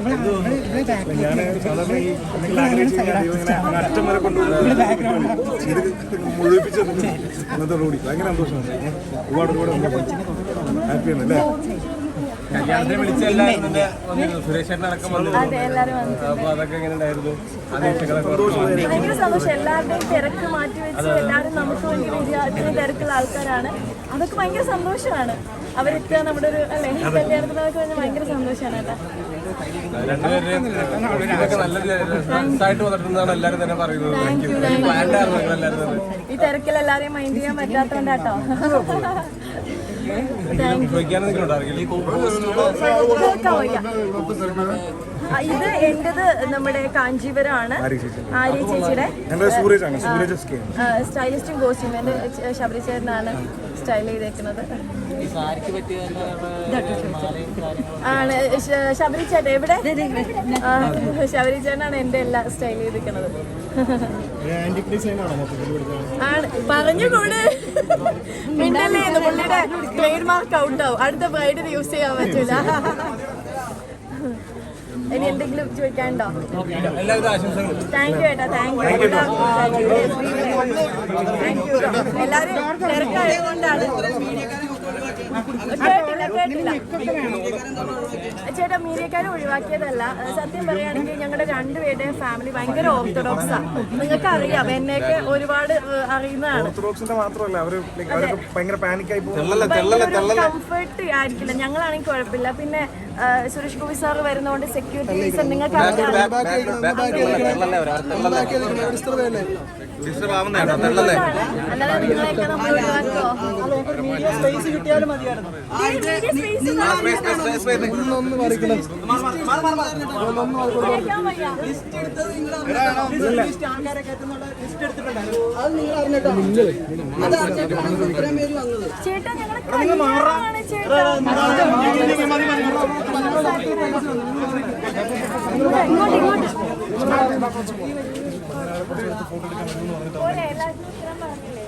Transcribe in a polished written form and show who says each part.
Speaker 1: സാധാരണ ഈ അറ്റം വരെ കൊണ്ടുപോയി മുഴുവിപ്പിച്ചത് ഇന്നത്തെ റോഡി ഭയങ്കര സന്തോഷമാണ്. ഒരുപാട് ഹാപ്പിയാണ് അല്ലേ?
Speaker 2: കല്യാണത്തിന് വിളിച്ച സുരേഷ് അടക്കം അപ്പൊ അതൊക്കെ എങ്ങനെ ഉണ്ടായിരുന്നു?
Speaker 3: ഭയങ്കര സന്തോഷം. എല്ലാവരുടെയും തിരക്ക് മാറ്റി വെച്ച് എല്ലാവരും നമുക്ക് വേണ്ടി വരിക. ഇത്രയും തിരക്കുള്ള ആൾക്കാരാണ്. അതൊക്കെ ഭയങ്കര സന്തോഷമാണ്. അവരെത്തുക നമ്മുടെ ഒരു അല്ലേ കല്യാണത്തിനൊക്കെ കഴിഞ്ഞാൽ ഭയങ്കര സന്തോഷമാണ് കേട്ടോ. ഈ തിരക്കിൽ എല്ലാരെയും മൈൻഡ് ചെയ്യാൻ പറ്റാത്തോണ്ടാട്ടോ. ഇത് എന്റേത് നമ്മുടെ കാഞ്ചീപുരമാണ്. ആര്യ ചേച്ചിയുടെ സ്റ്റൈലിസ്റ്റും കോസ്റ്റ്യൂം എന്റെ ശബരി ചേട്ടനാണ് സ്റ്റൈൽ ചെയ്തേക്കുന്നത്. ആണ് ശബരി ചേട്ടൻ എവിടെ? ശബരി ചേട്ടനാണ് എന്റെ എല്ലാം സ്റ്റൈൽ ചെയ്തിരിക്കുന്നത്. ആണ് പറഞ്ഞുകൂടെ മിണ്ടല്ലേ പുള്ളിയുടെ ട്രേഡ് മാർക്ക് ഔട്ട് ആവും. അടുത്ത ബ്രൈഡിന് യൂസ് ചെയ്യാൻ പറ്റൂല. ഇനി എന്തെങ്കിലും ചോദിക്കാനുണ്ടോ? താങ്ക് യു ഏട്ടാ. Thank you. എല്ലാവരും തിരക്കായതുകൊണ്ടാണ്. കേട്ടില്ല ചേട്ടാ. മീഡിയക്കാരെ ഒഴിവാക്കിയതല്ല. സത്യം പറയുകയാണെങ്കിൽ ഞങ്ങളുടെ രണ്ടുപേരുടെയും ഫാമിലി ഭയങ്കര ഓർത്തഡോക്സാ. നിങ്ങൾക്ക് അറിയാം, എന്നെയൊക്കെ ഒരുപാട് അറിയുന്നതാണ്. കംഫർട്ട് ആയിരിക്കില്ല. ഞങ്ങളാണെങ്കിൽ കുഴപ്പമില്ല. പിന്നെ സുരേഷ് ഗോപി സാർ വരുന്നതുകൊണ്ട് സെക്യൂരിറ്റി റീസൺ നിങ്ങൾക്ക് അല്ലാതെ നിങ്ങളെയൊക്കെ നമ്മൾ ഒഴിവാക്കോ? ചേട്ടാ ഞങ്ങളെ ചേട്ടാ പോലെ എല്ലാവർക്കും പറഞ്ഞില്ലേ?